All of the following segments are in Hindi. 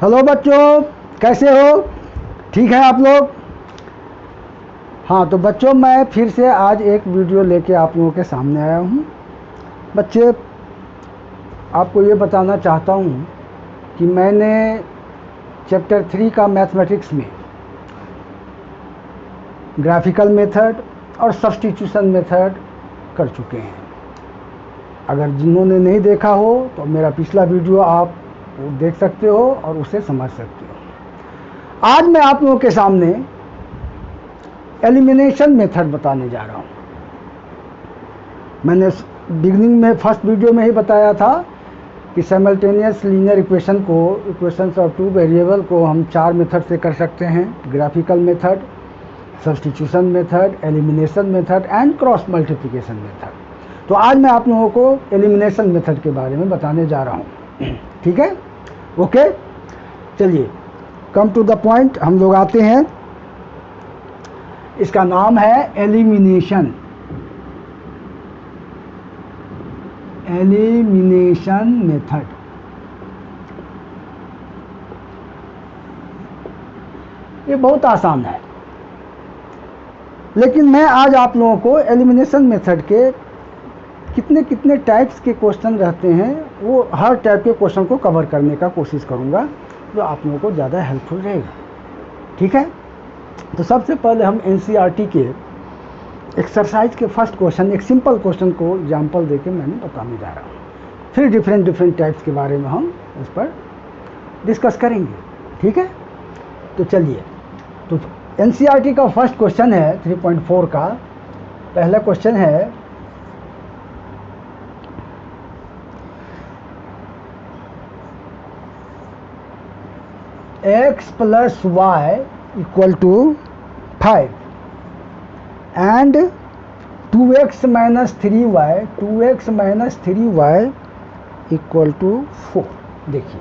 हेलो बच्चों, कैसे हो? ठीक है आप लोग? हाँ, तो बच्चों मैं फिर से आज एक वीडियो लेके आप लोगों के सामने आया हूँ। बच्चे, आपको ये बताना चाहता हूँ कि मैंने चैप्टर 3 का मैथमेटिक्स में ग्राफिकल मेथड और सब्स्टिट्यूशन मेथड कर चुके हैं। अगर जिन्होंने नहीं देखा हो तो मेरा पिछला वीडियो आप देख सकते हो और उसे समझ सकते हो। आज मैं आप लोगों के सामने एलिमिनेशन मेथड बताने जा रहा हूँ। मैंने बिगनिंग में फर्स्ट वीडियो में ही बताया था कि simultaneous linear equations of two variable को हम 4 मेथड से कर सकते हैं: graphical method, substitution method, elimination method and cross multiplication method. तो आज मैं आप लोगों को एलिमिनेशन मेथड के बारे में बताने जा रहा हूँ। ठीक है, ओके, चलिए कम टू द पॉइंट हम लोग आते हैं। इसका नाम है एलिमिनेशन मेथड। ये बहुत आसान है, लेकिन मैं आज आप लोगों को एलिमिनेशन मेथड के कितने टाइप्स के क्वेश्चन रहते हैं, वो हर टाइप के क्वेश्चन को कवर करने का कोशिश करूंगा, जो आप लोगों को ज़्यादा हेल्पफुल रहेगा। ठीक है, तो सबसे पहले हम एनसीईआरटी के एक्सरसाइज के फर्स्ट क्वेश्चन, एक सिंपल क्वेश्चन को एग्जाम्पल देके मैंने बताने जा रहा हूँ। फिर डिफरेंट टाइप्स के बारे में हम उस पर डिस्कस करेंगे। ठीक है, तो चलिए, तो एनसीईआरटी का फर्स्ट क्वेश्चन है 3.4 का। पहला क्वेश्चन है x + y = 5 and 2x - 3y = 4। देखिए,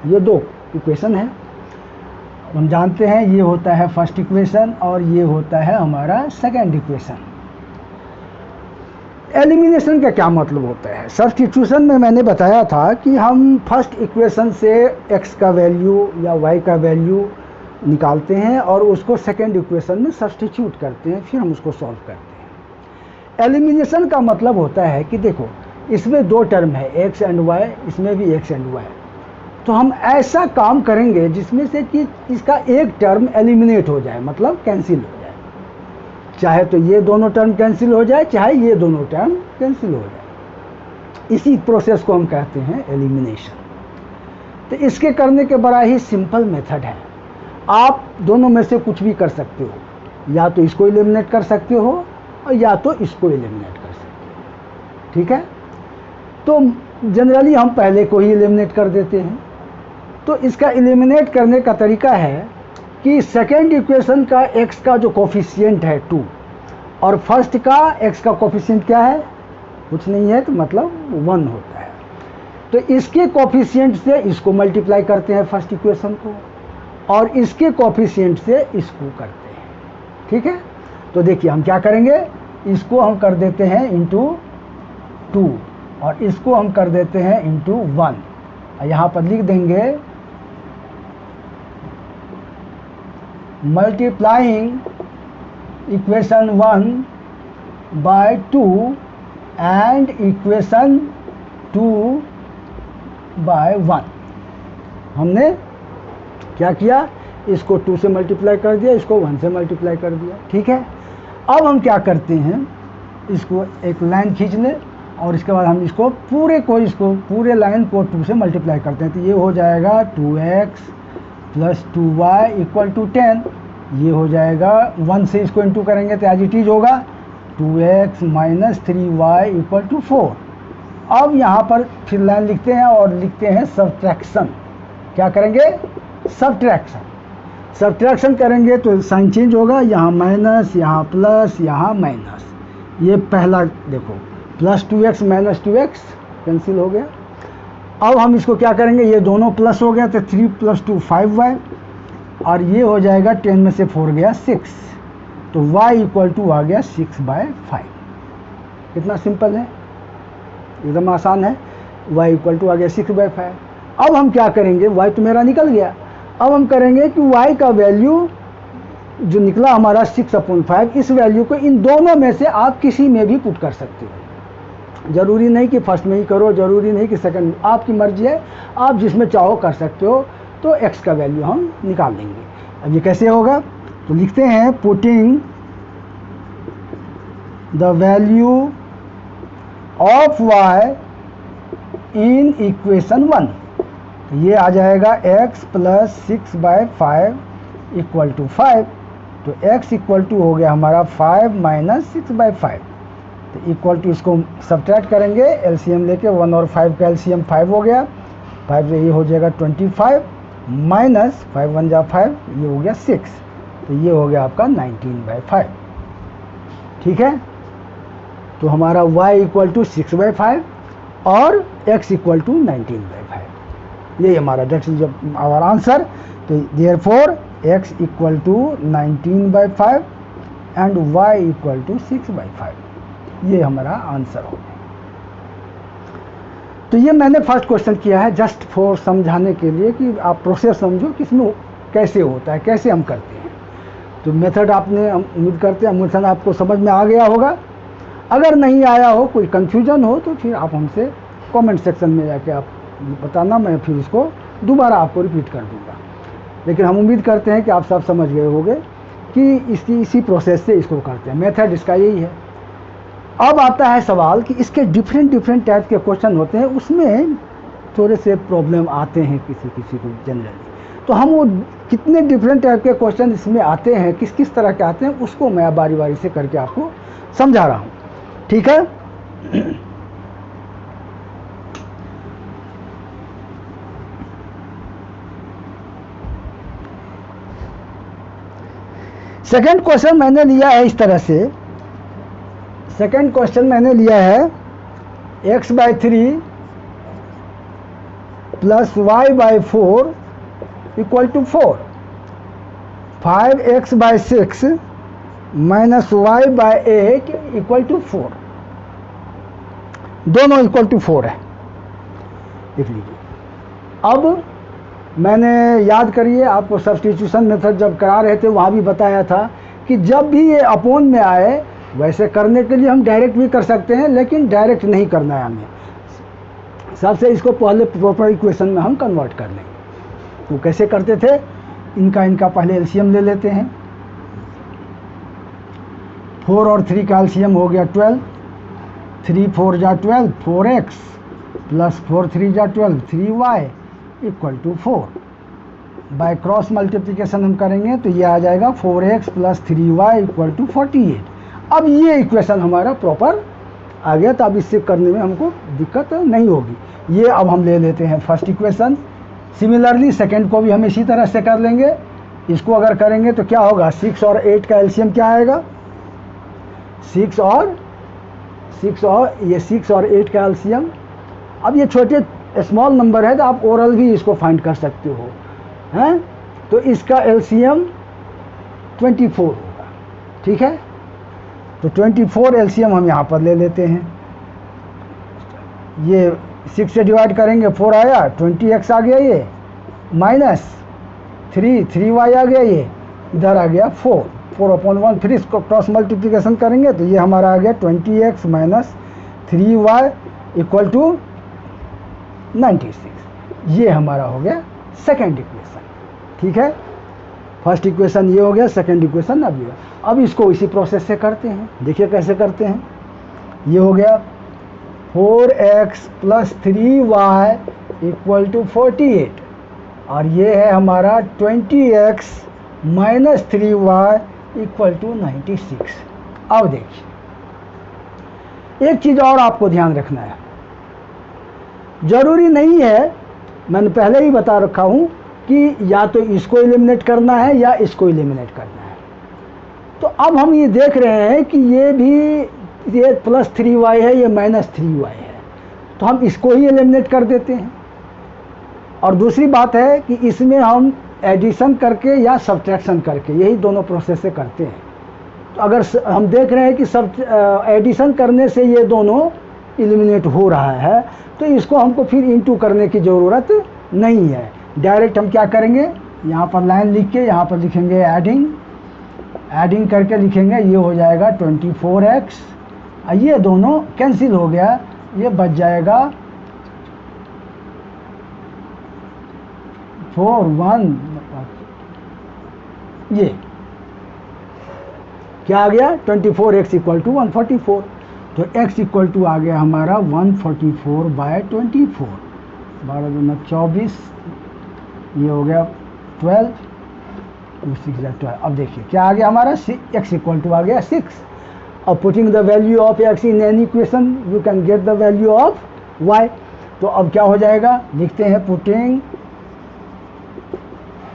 ये दो इक्वेशन है। हम जानते हैं ये होता है फर्स्ट इक्वेशन और ये होता है हमारा सेकंड इक्वेशन। एलिमिनेशन का क्या मतलब होता है? सब्स्टिट्यूशन में मैंने बताया था कि हम फर्स्ट इक्वेशन से x का वैल्यू या y का वैल्यू निकालते हैं और उसको सेकंड इक्वेशन में सब्स्टिट्यूट करते हैं, फिर हम उसको सॉल्व करते हैं। एलिमिनेशन का मतलब होता है कि देखो, इसमें दो टर्म है x एंड y, इसमें भी x एंड y, तो हम ऐसा काम करेंगे जिसमें से कि इसका एक टर्म एलिमिनेट हो जाए, मतलब कैंसिल हो जाए। चाहे तो ये दोनों टर्म कैंसिल हो जाए, चाहे ये दोनों टर्म कैंसिल हो जाए। इसी प्रोसेस को हम कहते हैं एलिमिनेशन। तो इसके करने के बड़ा ही सिंपल मेथड है। आप दोनों में से कुछ भी कर सकते हो, या तो इसको एलिमिनेट कर सकते हो और या तो इसको एलिमिनेट कर सकते हो। ठीक है, तो जनरली हम पहले को ही एलिमिनेट कर देते हैं। तो इसका एलिमिनेट करने का तरीका है कि सेकेंड इक्वेशन का x का जो कोफिशिएंट है 2 और फर्स्ट का x का कोफिशिएंट क्या है? कुछ नहीं है, तो मतलब 1 होता है। तो इसके कोफिशिएंट से इसको मल्टीप्लाई करते हैं फर्स्ट इक्वेशन को, और इसके कोफिशिएंट से इसको करते हैं। ठीक है, तो देखिए हम क्या करेंगे, इसको हम कर देते हैं इंटू 2 और इसको हम कर देते हैं इंटू 1। यहाँ पर लिख देंगे multiplying equation 1 by 2 and equation 2 by 1। हमने क्या किया, इसको 2 से मल्टीप्लाई कर दिया, इसको 1 से मल्टीप्लाई कर दिया। ठीक है, अब हम क्या करते हैं, इसको एक लाइन खींच लें और इसके बाद हम इसको पूरे लाइन को 2 से मल्टीप्लाई करते हैं। तो ये हो जाएगा 2x + 2y = 10। ये हो जाएगा 1 से इसको इंटू करेंगे तो एज इट इज होगा 2x - 3y = 4। अब यहाँ पर फिर लाइन लिखते हैं और लिखते हैं सब्ट्रैक्शन। क्या करेंगे? सब्ट्रैक्शन करेंगे तो साइन चेंज होगा, यहाँ माइनस, यहाँ प्लस, यहाँ माइनस। ये पहला देखो, +2x - 2x कैंसिल हो गया। अब हम इसको क्या करेंगे, ये दोनों प्लस हो गया तो 3 + 2 5y, और ये हो जाएगा 10 में से 4 गया 6, तो y = आ गया 6/5। कितना सिंपल है, एकदम आसान है। y = आ गया 6/5। अब हम क्या करेंगे, y तो मेरा निकल गया, अब हम करेंगे कि y का वैल्यू जो निकला हमारा 6/5, इस वैल्यू को इन दोनों में से आप किसी में भी पुट कर सकते हो। ज़रूरी नहीं कि फर्स्ट में ही करो, ज़रूरी नहीं कि सेकंड में, आपकी मर्जी है, आप जिसमें चाहो कर सकते हो। तो x का वैल्यू हम निकाल लेंगे। अब ये कैसे होगा, तो लिखते हैं putting the value of y in equation 1, तो ये आ जाएगा x + 6/5 = 5। तो x इक्वल टू हो गया हमारा 5 - 6/5, तो इक्वल टू इसको सब्ट्रैक्ट करेंगे, एलसीएम लेके 1 और 5 का एलसीएम 5 हो गया, 5 से ये हो जाएगा 25 माइनस 5 1 जा 5, ये हो गया 6, तो ये हो गया आपका 19/5। ठीक है, तो हमारा y = 6/5 और x = 19/5, ये हमारा दैट इज आवर आंसर। तो देयरफॉर x = 19/5 एंड y = 6/5, ये हमारा आंसर हो गया। तो ये मैंने फर्स्ट क्वेश्चन किया है जस्ट फॉर समझाने के लिए कि आप प्रोसेस समझो कि इसमें कैसे होता है, कैसे हम करते हैं। तो मेथड आपने, उम्मीद करते हैं मेथड आपको समझ में आ गया होगा। अगर नहीं आया हो, कोई कंफ्यूजन हो, तो फिर आप हमसे कमेंट सेक्शन में जाके आप बताना, मैं फिर इसको दोबारा आपको रिपीट कर दूंगा। लेकिन हम उम्मीद करते हैं कि आप सब समझ गए होंगे कि इसी प्रोसेस से इसको करते हैं। मेथड इसका यही है। अब आता है सवाल कि इसके डिफरेंट टाइप के क्वेश्चन होते हैं, उसमें थोड़े से प्रॉब्लम आते हैं किसी को जनरली। तो हम वो कितने डिफरेंट टाइप के क्वेश्चन इसमें आते हैं, किस किस तरह के आते हैं, उसको मैं बारी बारी से करके आपको समझा रहा हूँ। ठीक है, सेकंड क्वेश्चन मैंने लिया है इस तरह से। सेकंड क्वेश्चन मैंने लिया है x/3 + y/4 = 4, 5x/6 - y/8 = 4, दोनों =4 है, लिख लीजिए। अब मैंने याद करिए, आपको सब्स्टिट्यूशन मेथड जब करा रहे थे वहाँ भी बताया था कि जब भी ये अपोन में आए, वैसे करने के लिए हम डायरेक्ट भी कर सकते हैं, लेकिन डायरेक्ट नहीं करना है हमें, सबसे इसको पहले प्रॉपर इक्वेशन में हम कन्वर्ट कर लेंगे। तो कैसे करते थे, इनका पहले एलसीएम ले लेते हैं। 4 और 3 का एलसीएम हो गया 12, 3 4 जा 12, 4x + 4 3 जा 12, 3y = 4। बाय क्रॉस मल्टीप्लिकेशन हम करेंगे तो ये आ जाएगा 4x + 3y = 48। अब ये इक्वेशन हमारा प्रॉपर आ गया, तो अब इससे करने में हमको दिक्कत नहीं होगी। ये अब हम ले लेते हैं फर्स्ट इक्वेशन। सिमिलरली सेकंड को भी हम इसी तरह से कर लेंगे। इसको अगर करेंगे तो क्या होगा, 6 और 8 का एलसीएम क्या आएगा, 6 और ये 6 और 8 का एलसीएम। अब ये छोटे स्मॉल नंबर है तो आप ओरल भी इसको फाइंड कर सकते हो, हैं। तो इसका एलसीएम 24 होगा। ठीक है, तो 24 एलसीएम हम यहाँ पर ले लेते हैं। ये 6 से डिवाइड करेंगे 4 आया, 20x आ गया, ये माइनस 3y आ गया, ये इधर आ गया 4/1। फिर इसको क्रॉस मल्टीप्लिकेशन करेंगे तो ये हमारा आ गया 20x - 3y = 96। ये हमारा हो गया सेकेंड इक्वेशन। ठीक है, फर्स्ट इक्वेशन ये हो गया, सेकेंड इक्वेशन अब ये। अब इसको इसी प्रोसेस से करते हैं, देखिए कैसे करते हैं। ये हो गया 4x + 3y = 48, और ये है हमारा 20x - 3y = 96। अब देखिए, एक चीज़ और आपको ध्यान रखना है, ज़रूरी नहीं है, मैंने पहले ही बता रखा हूँ कि या तो इसको एलिमिनेट करना है या इसको एलिमिनेट करना है। तो अब हम ये देख रहे हैं कि ये +3y है, ये -3y है, तो हम इसको ही एलिमिनेट कर देते हैं। और दूसरी बात है कि इसमें हम एडिशन करके या सब्ट्रैक्शन करके, यही दोनों प्रोसेस से करते हैं। तो अगर हम देख रहे हैं कि एडिशन करने से ये दोनों एलिमिनेट हो रहा है, तो इसको हमको फिर इनटू करने की ज़रूरत नहीं है। डायरेक्ट हम क्या करेंगे, यहाँ पर लाइन लिख के यहाँ पर लिखेंगे एडिंग करके लिखेंगे, ये हो जाएगा 24x, ये दोनों कैंसिल हो गया, ये बच जाएगा 4 1, ये क्या आ गया 24x इक्वल टू 144, तो x इक्वल टू आ गया हमारा 144/24, 12 दूना 24, ये हो गया 12, 2 6 12। अब देखिए क्या आ गया हमारा, x इक्वल टू आ गया 6। अब putting the value of x in any equation you can get the value of y। तो अब क्या हो जाएगा, लिखते हैं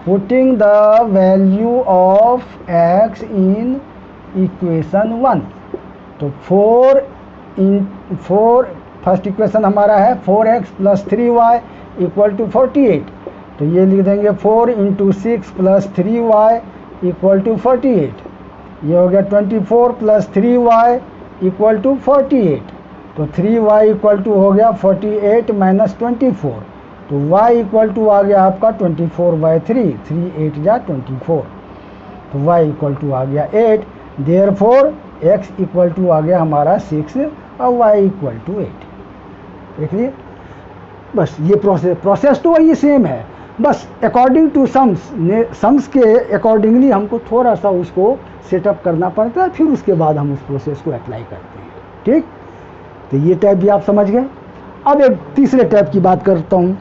putting the value of x in equation 1। तो 4 फर्स्ट इक्वेशन हमारा है 4x + 3y इक्वल टू 48, तो ये लिख देंगे 4 × 6 + 3y इक्वल टू 48, ये हो गया 24 + 3y इक्वल टू 48, तो 3y इक्वल टू हो गया 48 - 24, तो y इक्वल टू आ गया आपका 24/3, 3 8 जा 24, तो y इक्वल टू आ गया 8, देयरफॉर x इक्वल टू आ गया हमारा 6 और y इक्वल टू 8। देख लिए, बस ये प्रोसेस तो वही सेम है, बस अकॉर्डिंग टू सम्स के अकॉर्डिंगली हमको थोड़ा सा उसको सेटअप करना पड़ता है, फिर उसके बाद हम उस प्रोसेस को अप्लाई करते हैं। ठीक, तो ये टाइप भी आप समझ गए। अब एक तीसरे टाइप की बात करता हूँ।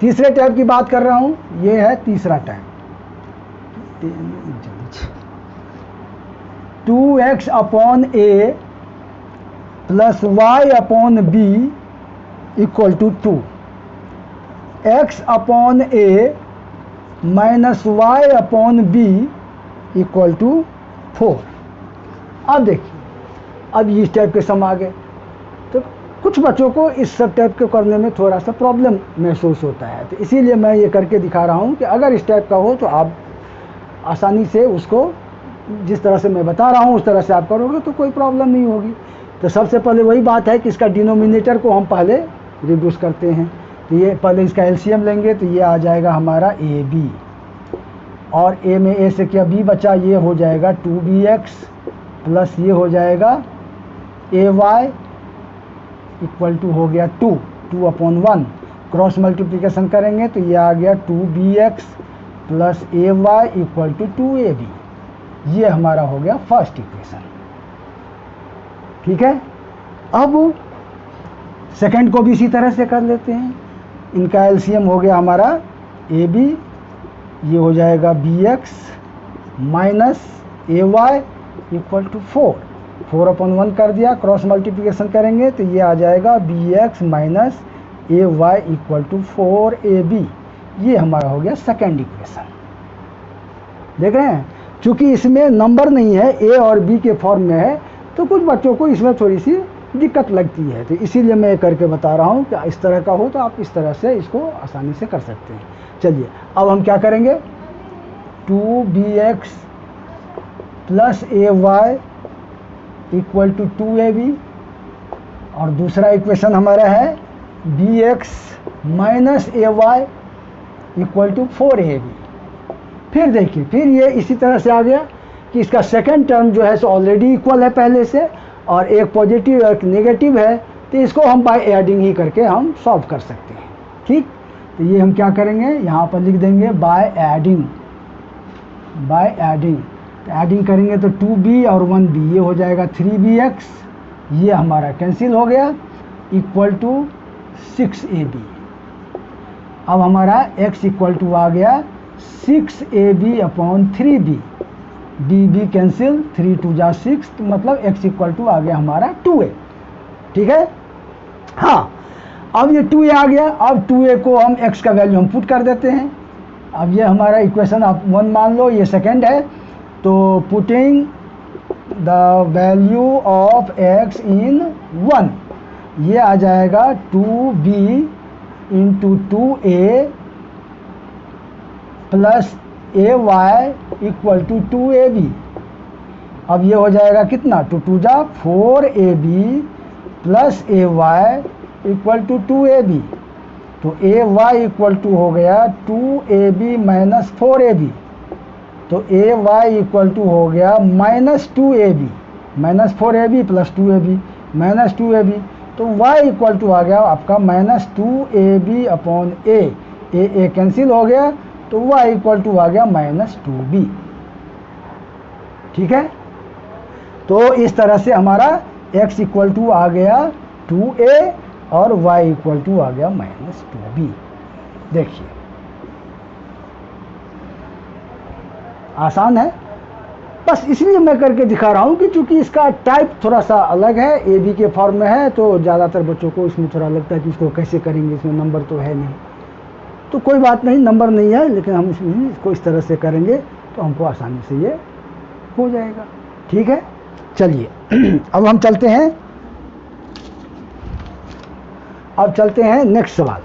तीसरे टाइप की बात कर रहा हूं, ये है तीसरा type, 2x/a + y/b equal to 2, x/a - y/b equal to 4। अब देखिए, अब इस टाइप के सम आ गए, तो कुछ बच्चों को इस सब टाइप के करने में थोड़ा सा प्रॉब्लम महसूस होता है, तो इसीलिए मैं ये करके दिखा रहा हूँ कि अगर इस टाइप का हो तो आप आसानी से उसको जिस तरह से मैं बता रहा हूँ उस तरह से आप करोगे तो कोई प्रॉब्लम नहीं होगी। तो सबसे पहले वही बात है कि इसका डिनोमिनेटर को हम पहले रिड्यूस करते हैं, तो ये पहले इसका एलसीएम लेंगे, तो ये आ जाएगा हमारा AB, और a में a से क्या b बचा, ये हो जाएगा 2bx प्लस ये हो जाएगा ay इक्वल टू हो गया 2/1, क्रॉस मल्टीप्लिकेशन करेंगे तो ये आ गया 2bx plus ay equal to 2ab, ये हमारा हो गया फर्स्ट इक्वेशन। ठीक है, अब सेकंड को भी इसी तरह से कर लेते हैं। इनका एलसीएम हो गया हमारा ab, ये हो जाएगा bx minus ay equal to 4/1 कर दिया, क्रॉस मल्टीप्लिकेशन करेंगे तो ये आ जाएगा bx minus ay equal to 4ab, ये हमारा हो गया सेकेंड इक्वेशन। देख रहे हैं, चूंकि इसमें नंबर नहीं है, a और b के फॉर्म में है, तो कुछ बच्चों को इसमें थोड़ी सी दिक्कत लगती है, तो इसीलिए मैं करके बता रहा हूँ कि इस तरह का हो तो आप इस तरह से इसको आसानी से कर सकते हैं। चलिए अब हम क्या करेंगे, 2bx plus ay equal to 2ab, और दूसरा इक्वेशन हमारा है bx minus ay equal to 4ab। फिर देखिए, फिर ये इसी तरह से आ गया कि इसका सेकंड टर्म जो है सो ऑलरेडी इक्वल है पहले से, और एक पॉजिटिव एक नेगेटिव है, तो इसको हम बाय एडिंग ही करके हम सॉल्व कर सकते हैं। ठीक, तो ये हम क्या करेंगे, यहाँ पर लिख देंगे बाय एडिंग, तो एडिंग करेंगे तो 2b और 1b, ये हो जाएगा 3bx, ये हमारा कैंसिल हो गया, इक्वल टू 6ab। अब हमारा x इक्वल टू आ गया 6ab/3b, b कैंसिल, 3 2 जा 6, तो मतलब x इक्वल टू आ गया हमारा 2a। ठीक है, हाँ, अब ये 2a आ गया, अब 2a को हम x का वैल्यू हम पुट कर देते हैं। अब ये हमारा इक्वेशन आप 1 मान लो, ये सेकंड है, तो putting the value of x in 1, ये आ जाएगा 2b into 2a plus ay equal to 2ab। अब ये हो जाएगा कितना, 2 2 जा 4ab plus ay equal to 2ab। तो ay इक्वल टू हो गया 2ab माइनस 4ab। तो ay इक्वल टू हो गया minus 2ab minus 4ab plus 2ab minus 2ab। तो y इक्वल टू आ गया आपका minus 2ab upon a cancel हो गया, तो y इक्वल टू आ गया माइनस 2b। ठीक है, तो इस तरह से हमारा x इक्वल टू आ गया 2a और y इक्वल टू आ गया माइनस 2b। देखिए आसान है, बस इसलिए मैं करके दिखा रहा हूँ कि चूंकि इसका टाइप थोड़ा सा अलग है, ए बी के फॉर्म में है, तो ज़्यादातर बच्चों को इसमें थोड़ा लगता है कि इसको कैसे करेंगे, इसमें नंबर तो है नहीं। तो कोई बात नहीं, नंबर नहीं है, लेकिन हम इसको इस तरह से करेंगे तो हमको आसानी से ये हो जाएगा। ठीक है, चलिए अब हम चलते हैं, अब चलते हैं नेक्स्ट सवाल।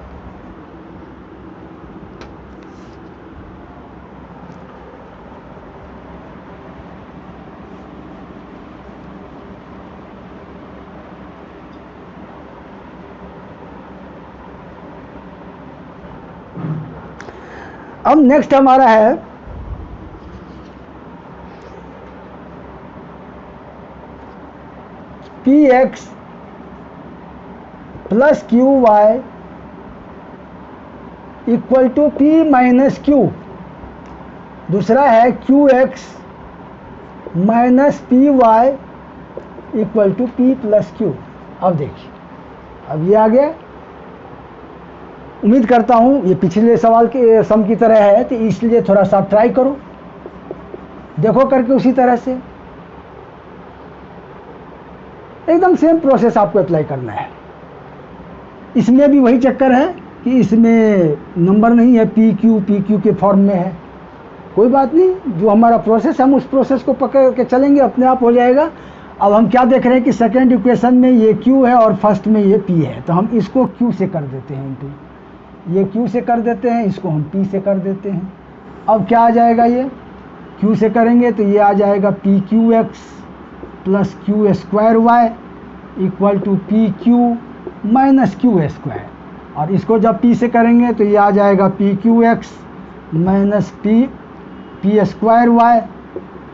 अब नेक्स्ट हमारा है px plus Q Y equal to p minus Q. दूसरा है qx minus P Y equal to p plus Q. अब देखिए, अब ये आ गया। उम्मीद करता हूँ ये पिछले सवाल के सम की तरह है, तो इसलिए थोड़ा सा ट्राई करो, देखो करके उसी तरह से एकदम सेम प्रोसेस आपको अप्लाई करना है। इसमें भी वही चक्कर है कि इसमें नंबर नहीं है, पी क्यू के फॉर्म में है। कोई बात नहीं, जो हमारा प्रोसेस है हम उस प्रोसेस को पकड़ के चलेंगे, अपने आप हो जाएगा। अब हम क्या देख रहे हैं कि सेकेंड इक्वेशन में ये क्यू है और फर्स्ट में ये पी है, तो हम इसको क्यू से कर देते हैं, इंटू ये क्यू से कर देते हैं, इसको हम पी से कर देते हैं। अब क्या आ जाएगा, ये क्यू से करेंगे तो ये आ जाएगा P Q X plus Q square Y equal to P Q minus Q square. और इसको जब पी से करेंगे तो ये आ जाएगा P Q X minus P square Y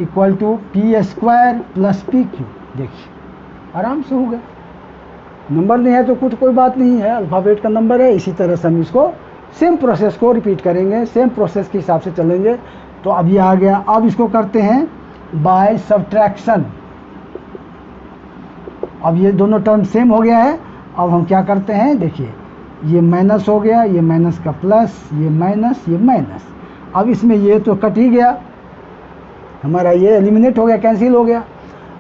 equal to P square plus P Q. देखिए आराम से हो गया। नंबर नहीं है तो कुछ कोई बात नहीं है, अल्फ़ाबेट का नंबर है। इसी तरह से हम इसको सेम प्रोसेस को रिपीट करेंगे, सेम प्रोसेस के हिसाब से चलेंगे। तो अब ये आ गया। अब इसको करते हैं बाय सब्ट्रैक्शन। अब ये दोनों टर्म सेम हो गया है। अब हम क्या करते हैं, देखिए ये माइनस हो गया, ये माइनस का प्लस, ये माइनस, ये माइनस। अब इसमें ये तो कट ही गया हमारा, ये एलिमिनेट हो गया, कैंसिल हो गया।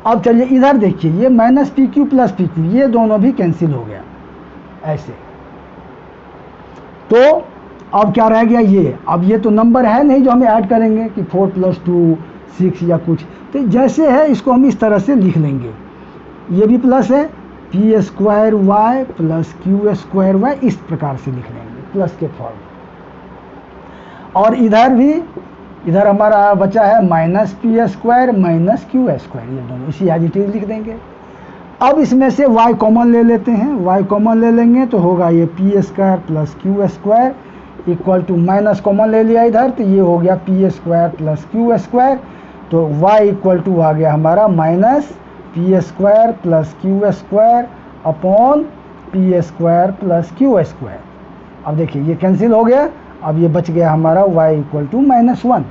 अब चलिए इधर देखिए, ये minus P Q plus P Q, ये दोनों भी कैंसिल हो गया ऐसे। तो अब क्या रह गया, ये अब ये तो नंबर है नहीं जो हमें ऐड करेंगे कि 4 + 2 6 या कुछ। तो जैसे है इसको हम इस तरह से लिख लेंगे, ये भी प्लस है, P square Y plus Q square Y, इस प्रकार से लिख लेंगे प्लस के फॉर्म। और इधर भी, इधर हमारा बचा है minus P square minus Q square, ये दोनों इसी एज इट इज लिख देंगे। अब इसमें से y कॉमन ले लेते हैं, y कॉमन ले लेंगे तो होगा ये P square plus Q square equal to, minus common ले लिया इधर तो ये हो गया P square plus Q square. तो y इक्वल टू आ गया हमारा minus P square plus Q square upon P square plus Q square. अब देखिए ये कैंसिल हो गया। अब ये बच गया हमारा y इक्वल टू -1।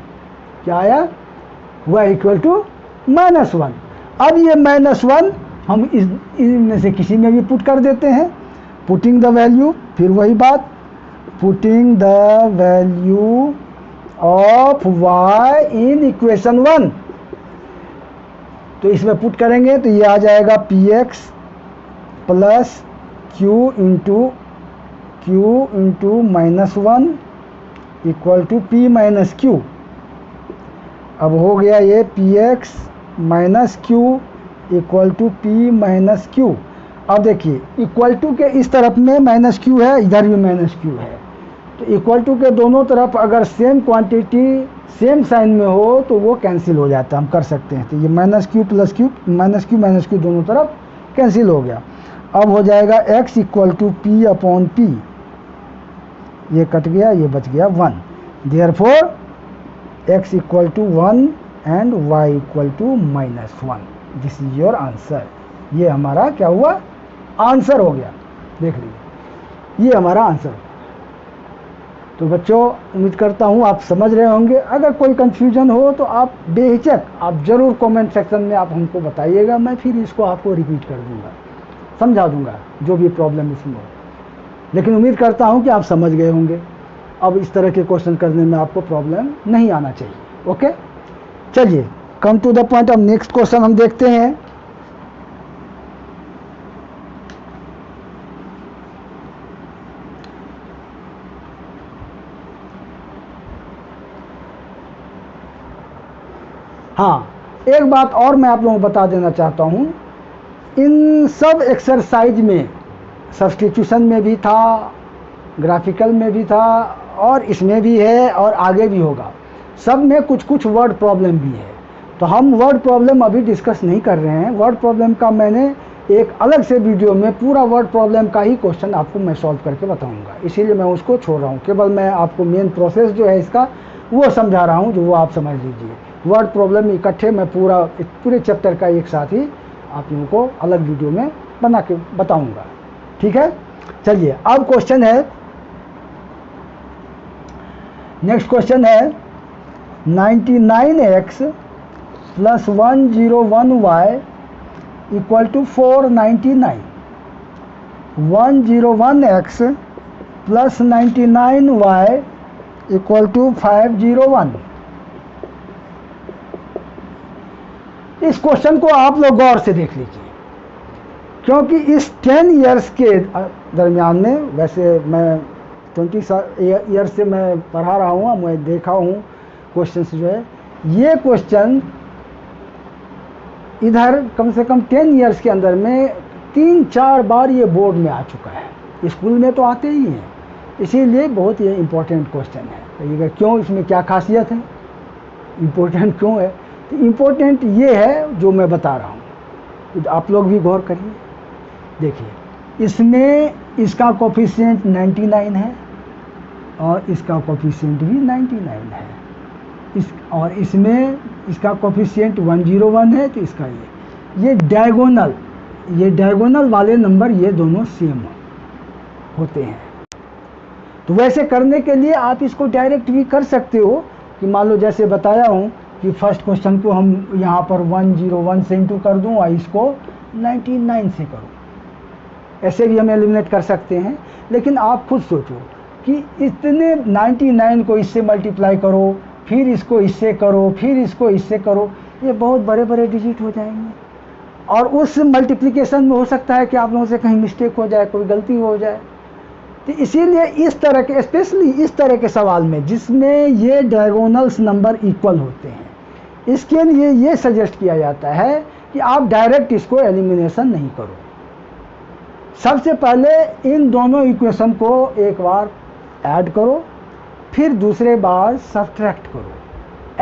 क्या आया, y इक्वल टू -1। अब ये -1 हम इनमें से किसी में भी पुट कर देते हैं, पुटिंग द वैल्यू, फिर वही बात, putting the value of y in equation 1। तो इसमें पुट करेंगे तो ये आ जाएगा P X plus Q into -1 equal to P minus Q. अब हो गया ये P X minus Q equal to P minus Q. अब देखिए इक्वल टू के इस तरफ में माइनस क्यू है, इधर भी माइनस क्यू है, तो इक्वल टू के दोनों तरफ अगर सेम क्वांटिटी सेम साइन में हो तो वो कैंसिल हो जाता है, हम कर सकते हैं। तो ये minus Q plus Q minus Q दोनों तरफ कैंसिल हो गया। अब हो जाएगा x equal to P upon P, ये कट गया, ये बच गया 1। Therefore x equal to 1 and y equal to -1। This is your answer. ये हमारा क्या हुआ, आंसर हो गया। देख लीजिए ये हमारा आंसर। तो बच्चों उम्मीद करता हूँ आप समझ रहे होंगे। अगर कोई कंफ्यूजन हो तो आप बेहिचक आप ज़रूर कमेंट सेक्शन में आप हमको बताइएगा, मैं फिर इसको आपको रिपीट कर दूंगा, समझा दूंगा जो भी प्रॉब्लम इसमें हो। लेकिन उम्मीद करता हूँ कि आप समझ गए होंगे। अब इस तरह के क्वेश्चन करने में आपको प्रॉब्लम नहीं आना चाहिए। ओके, चलिए कम टू द पॉइंट। अब नेक्स्ट क्वेश्चन हम देखते हैं। हाँ, एक बात और मैं आप लोगों को बता देना चाहता हूँ, इन सब एक्सरसाइज में सब्स्टिट्यूशन में भी था, ग्राफिकल में भी था, और इसमें भी है और आगे भी होगा। सब में कुछ कुछ वर्ड प्रॉब्लम भी है। तो हम वर्ड प्रॉब्लम अभी डिस्कस नहीं कर रहे हैं। वर्ड प्रॉब्लम का मैंने एक अलग से वीडियो में पूरा वर्ड प्रॉब्लम का ही क्वेश्चन आपको मैं सॉल्व करके बताऊंगा, इसीलिए मैं उसको छोड़ रहा हूँ। केवल मैं आपको मेन प्रोसेस जो है इसका वो समझा रहा हूँ, जो वो आप समझ लीजिए। वर्ड प्रॉब्लम इकट्ठे मैं पूरे चैप्टर का एक साथ ही आप लोगों को अलग वीडियो में बना के बताऊंगा। ठीक है, चलिए अब क्वेश्चन है, नेक्स्ट क्वेश्चन है 99x plus 101y equal to 499। 101x plus 99y equal to 501। इस क्वेश्चन को आप लोग गौर से देख लीजिए, क्योंकि इस 10 इयर्स के दरमियान में, वैसे मैं 20 ईयर्स से मैं पढ़ा रहा हूँ, मैं देखा हूँ क्वेश्चन जो है, ये क्वेश्चन इधर कम से कम 10 इयर्स के अंदर में 3-4 बार ये बोर्ड में आ चुका है। स्कूल में तो आते ही हैं, इसीलिए बहुत ये इम्पोर्टेंट क्वेश्चन है। कहिएगा क्यों, इसमें क्या खासियत है, इम्पोर्टेंट क्यों है? तो इम्पोर्टेंट ये है जो मैं बता रहा हूँ, तो आप लोग भी गौर करिए। देखिए इसमें इसका कोफिशिएंट 99 है और इसका कोफिशिएंट भी 99 है, और इसमें इसका कोफिशिएंट 101 है, तो इसका ये डायगोनल वाले नंबर ये दोनों सेम होते हैं। तो वैसे करने के लिए आप इसको डायरेक्ट भी कर सकते हो कि मान लो जैसे बताया हूँ कि फर्स्ट क्वेश्चन को हम यहाँ पर 101 से इंटू कर दूँ और इसको 99 से करूँ, ऐसे भी हम एलिमिनेट कर सकते हैं। लेकिन आप खुद सोचो कि इतने 99 को इससे मल्टीप्लाई करो, फिर इसको इससे करो, फिर इसको इससे करो, ये बहुत बड़े बड़े डिजिट हो जाएंगे। और उस मल्टीप्लिकेशन में हो सकता है कि आप लोगों से कहीं मिस्टेक हो जाए, कोई गलती हो जाए। तो इसीलिए इस तरह के, स्पेशली इस तरह के सवाल में जिसमें ये डायगोनल्स नंबर इक्वल होते हैं, इसके लिए ये सजेस्ट किया जाता है कि आप डायरेक्ट इसको एलिमिनेशन नहीं करो। सबसे पहले इन दोनों इक्वेशन को एक बार ऐड करो, फिर दूसरे बार सब्ट्रैक्ट करो।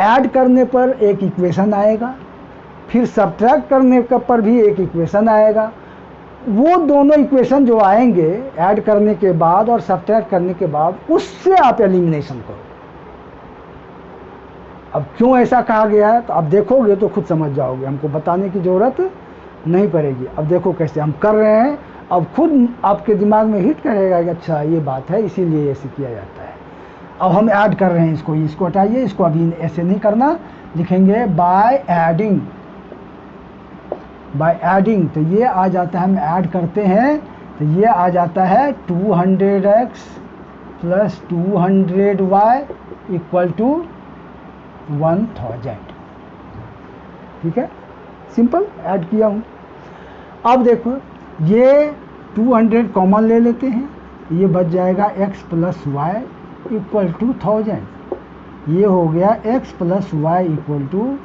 ऐड करने पर एक इक्वेशन आएगा, फिर सब्ट्रैक्ट करने पर भी एक इक्वेशन आएगा। वो दोनों इक्वेशन जो आएंगे ऐड करने के बाद और सब्ट्रैक्ट करने के बाद, उससे आप एलिमिनेशन करो। अब क्यों ऐसा कहा गया है तो आप देखोगे तो खुद समझ जाओगे, हमको बताने की ज़रूरत नहीं पड़ेगी। अब देखो कैसे हम कर रहे हैं, अब खुद आपके दिमाग में हिट करेगा कि अच्छा ये बात है, इसीलिए ऐसे किया जाता है। अब हम ऐड कर रहे हैं, इसको हटाइए, इसको अभी ऐसे नहीं करना, लिखेंगे बाय एडिंग। तो ये आ जाता है, हम ऐड करते हैं तो ये आ जाता है 200x plus 200y equal to 1000। ठीक है, सिंपल ऐड किया हूँ। अब देखो ये 200 कॉमन ले लेते हैं, ये बच जाएगा x plus Y equal to 1000। ये हो गया x plus Y equal to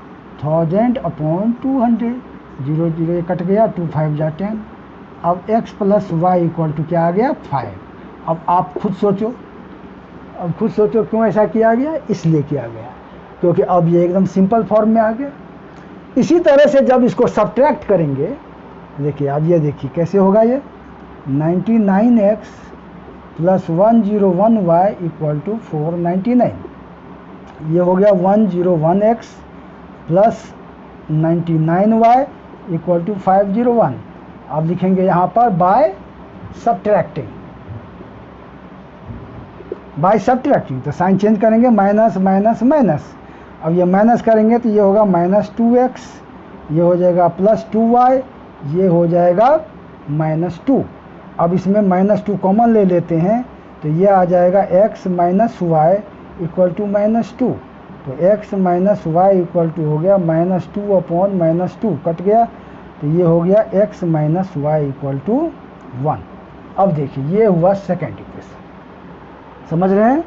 1000 upon 200। 0 0 कट गया, 2 5 जा 10, अब x plus Y equal to क्या आ गया 5। अब आप खुद सोचो, क्यों ऐसा किया गया, इसलिए किया गया क्योंकि अब ये एकदम सिंपल फॉर्म में आ गया। इसी तरह से जब इसको सब्ट्रैक्ट करेंगे, देखिए अब ये देखिए कैसे होगा, ये 99x plus 101y equal to 499, ये हो गया 101x plus 99y equal to 501। अब लिखेंगे यहाँ पर बाय सब्ट्रैक्टिंग, तो साइन चेंज करेंगे, माइनस माइनस माइनस। अब ये माइनस करेंगे तो ये होगा -2x, ये हो जाएगा +2y, ये हो जाएगा -2। अब इसमें -2 कॉमन ले लेते हैं तो ये आ जाएगा x minus Y equal to -2। तो x minus Y equal to हो गया -2 अपॉन -2 कट गया, तो ये हो गया x minus Y equal to 1। अब देखिए ये हुआ सेकेंड इक्वेशन, समझ रहे हैं।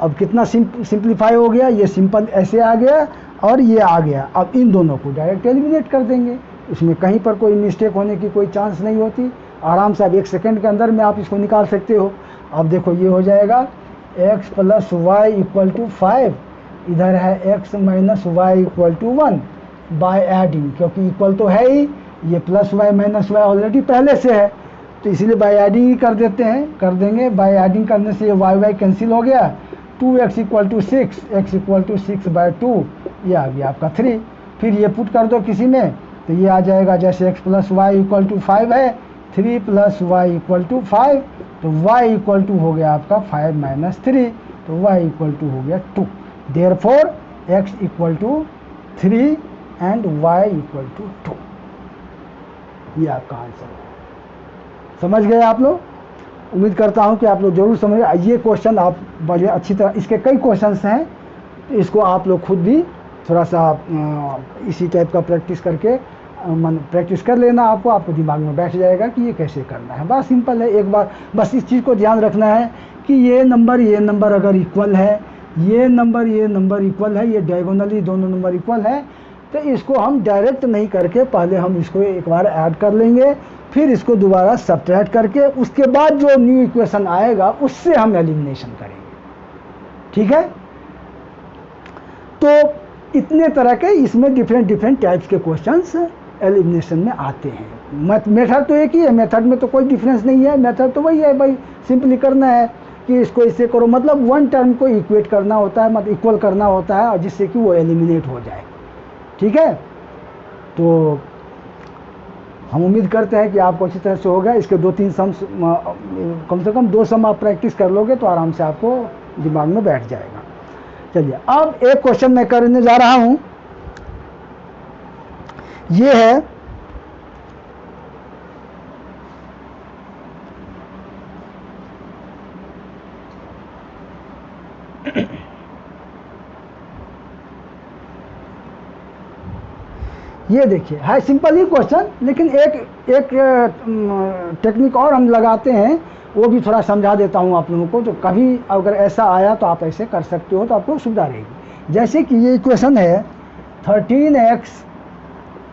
अब कितना सिंप्लीफाई हो गया, ये सिंपल ऐसे आ गया और ये आ गया। अब इन दोनों को डायरेक्ट एलिमिनेट कर देंगे, इसमें कहीं पर कोई मिस्टेक होने की कोई चांस नहीं होती। आराम से अब 1 सेकंड के अंदर में आप इसको निकाल सकते हो। अब देखो ये हो जाएगा x plus Y equal to 5, इधर है x minus Y equal to 1 by adding, क्योंकि इक्वल तो है ही, ये plus Y minus Y already पहले से है, तो इसलिए बाय एडिंग ही कर देते हैं, कर देंगे। बाय एडिंग करने से ये वाई वाई कैंसिल हो गया, 2x equal to 6, x equal to 6 by 2, ये आ गया आपका 3। फिर ये पुट कर दो किसी में तो ये आ जाएगा, जैसे x plus Y equal to 5 है, 3 प्लस वाई इक्वल टू 5, तो y इक्वल टू हो गया आपका 5 माइनस 3, तो y इक्वल टू हो गया 2। Therefore x equal to 3 and y equal to 2। ये आपका आंसर है। समझ गए आप लोग? उम्मीद करता हूँ कि आप लोग जरूर समझ गए। ये क्वेश्चन आप बड़े अच्छी तरह, इसके कई क्वेश्चंस हैं, तो इसको आप लोग खुद भी थोड़ा सा इसी टाइप का प्रैक्टिस करके प्रैक्टिस कर लेना, आपको दिमाग में बैठ जाएगा कि ये कैसे करना है। बस सिंपल है, एक बार बस इस चीज़ को ध्यान रखना है कि ये नंबर अगर इक्वल है, ये नंबर इक्वल है, ये डायगोनली दोनों नंबर इक्वल है, तो इसको हम डायरेक्ट नहीं करके पहले हम इसको एक बार ऐड कर लेंगे, फिर इसको दोबारा सब्ट्रैक्ट करके उसके बाद जो न्यू इक्वेशन आएगा उससे हम एलिमिनेशन करेंगे। ठीक है? तो इतने तरह के इसमें डिफरेंट टाइप्स के क्वेश्चंस एलिमिनेशन में आते हैं। मेथड तो एक ही है, मेथड में तो कोई डिफरेंस नहीं है, मेथड तो वही है भाई, सिंपली करना है कि इसको इससे करो, मतलब वन टर्म को इक्वेट करना होता है, मतलब इक्वल करना होता है, और जिससे कि वो एलिमिनेट हो जाए। ठीक है? तो हम उम्मीद करते हैं कि आपको अच्छी तरह से होगा। इसके 2-3 सम्स, कम से कम 2 सम आप प्रैक्टिस कर लोगे तो आराम से आपको दिमाग में बैठ जाएगा। चलिए अब एक क्वेश्चन मैं करने जा रहा हूं, ये है ये देखिए, है सिंपल ही क्वेश्चन, लेकिन एक टेक्निक और हम लगाते हैं, वो भी थोड़ा समझा देता हूँ आप लोगों को। तो कभी अगर ऐसा आया तो आप ऐसे कर सकते हो, तो आपको सुविधा रहेगी। जैसे कि ये इक्वेशन है 13x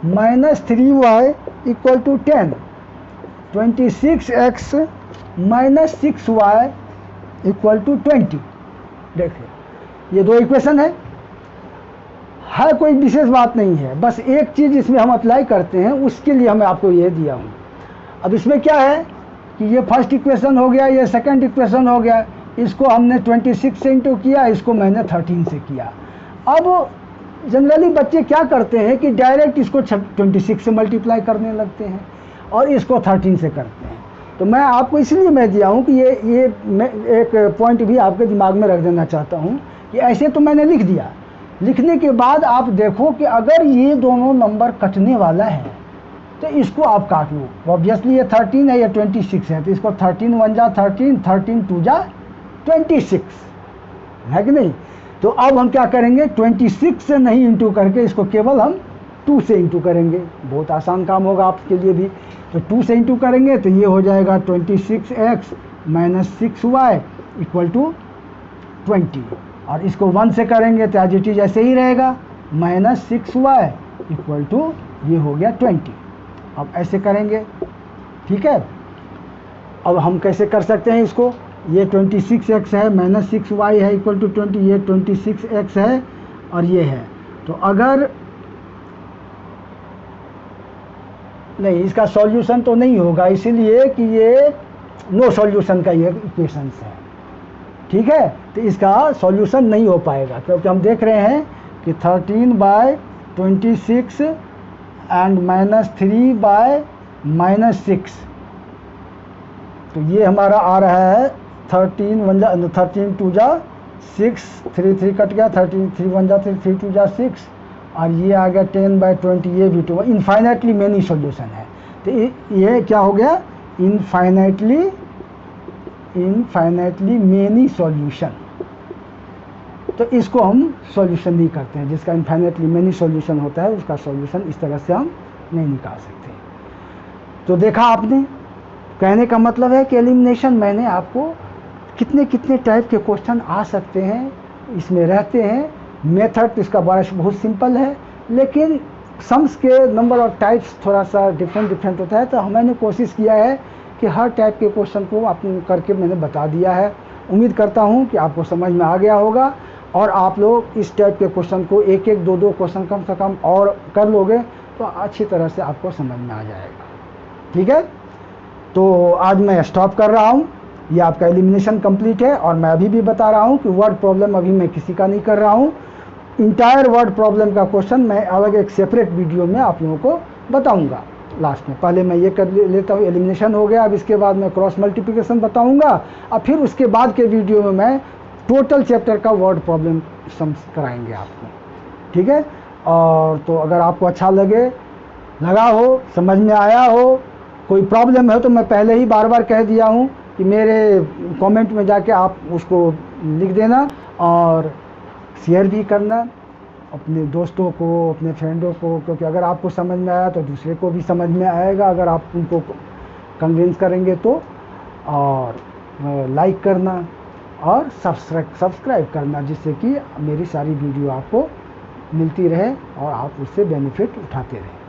minus 3y equal to 10, 26x minus 6y equal to 20। देखिए ये 2 इक्वेशन है कोई विशेष बात नहीं है, बस एक चीज़ इसमें हम अप्लाई करते हैं, उसके लिए मैं आपको ये दिया हूँ। अब इसमें क्या है कि ये फर्स्ट इक्वेशन हो गया, ये सेकंड इक्वेशन हो गया, इसको हमने 26 से इंटू किया, इसको मैंने 13 से किया। अब जनरली बच्चे क्या करते हैं कि डायरेक्ट इसको 26 से मल्टीप्लाई करने लगते हैं और इसको 13 से करते हैं। तो मैं आपको इसलिए मैं दिया हूँ कि ये मैं एक पॉइंट भी आपके दिमाग में रख देना चाहता हूँ कि ऐसे तो मैंने लिख दिया, लिखने के बाद आप देखो कि अगर ये दोनों नंबर कटने वाला है तो इसको आप काट लो। ऑब्वियसली ये 13 है, ये 26 है, तो इसको 13 1 जा 13, 13 2 जा 26, है कि नहीं? तो अब हम क्या करेंगे, 26 से नहीं इंटू करके इसको केवल हम 2 से इंटू करेंगे। बहुत आसान काम होगा आपके लिए भी। तो 2 से इंटू करेंगे तो ये हो जाएगा 26x minus 6y equal to 20, और इसको 1 से करेंगे तो एज इट इज ऐसे ही रहेगा, माइनस 6y इक्वल टू ये हो गया 20। अब ऐसे करेंगे, ठीक है। अब हम कैसे कर सकते हैं इसको, ये 26x है माइनस 6y है इक्वल टू 20, ये 26x है और ये है। तो अगर नहीं, इसका सॉल्यूशन तो नहीं होगा, इसीलिए कि ये नो सॉल्यूशन का ये इक्वेशंस है, ठीक है। तो इसका सॉल्यूशन नहीं हो पाएगा, क्योंकि हम देख रहे हैं कि 13/26 एंड -3/-6, तो ये हमारा आ रहा है 13 2 जा 6, 3 3 कट गया, 13 3 1 जा 3 3 2 जा 6, और ये आ गया 10/20, ये भी 2, इनफाइनाइटली मेनी सॉल्यूशन है। तो ये क्या हो गया, इनफाइनाइटली मेनी सॉल्यूशन। तो इसको हम सॉल्यूशन नहीं करते हैं, जिसका इनफाइनाइटली मेनी सॉल्यूशन होता है उसका सॉल्यूशन इस तरह से हम नहीं निकाल सकते। तो देखा आपने, कहने का मतलब है कि एलिमिनेशन मैंने आपको कितने कितने टाइप के क्वेश्चन आ सकते हैं इसमें रहते हैं। मेथड इसका बहुत सिंपल है, लेकिन सम्स के नंबर और टाइप्स थोड़ा सा डिफरेंट होता है। तो मैंने कोशिश किया है कि हर टाइप के क्वेश्चन को आपने करके मैंने बता दिया है। उम्मीद करता हूं कि आपको समझ में आ गया होगा, और आप लोग इस टाइप के क्वेश्चन को एक एक दो दो क्वेश्चन कम से कम और कर लोगे तो अच्छी तरह से आपको समझ में आ जाएगा, ठीक है। तो आज मैं स्टॉप कर रहा हूँ, ये आपका एलिमिनेशन कंप्लीट है। और मैं अभी भी बता रहा हूँ कि वर्ड प्रॉब्लम अभी मैं किसी का नहीं कर रहा हूँ। इंटायर वर्ड प्रॉब्लम का क्वेश्चन मैं अलग एक सेपरेट वीडियो में आप लोगों को बताऊंगा लास्ट में। पहले मैं ये कर लेता हूँ, एलिमिनेशन हो गया। अब इसके बाद मैं क्रॉस मल्टीप्लिकेशन बताऊंगा, और फिर उसके बाद के वीडियो में मैं टोटल चैप्टर का वर्ड प्रॉब्लम सम्स कराएंगे आपको, ठीक है। और तो अगर आपको अच्छा लगा हो, समझ में आया हो, कोई प्रॉब्लम है तो मैं पहले ही बार बार कह दिया हूँ कि मेरे कमेंट में जाके आप उसको लिख देना, और शेयर भी करना अपने दोस्तों को, अपने फ्रेंडों को, क्योंकि अगर आपको समझ में आया तो दूसरे को भी समझ में आएगा अगर आप उनको कन्विंस करेंगे तो। और लाइक करना और सब्सक्राइब करना, जिससे कि मेरी सारी वीडियो आपको मिलती रहे और आप उससे बेनिफिट उठाते रहें।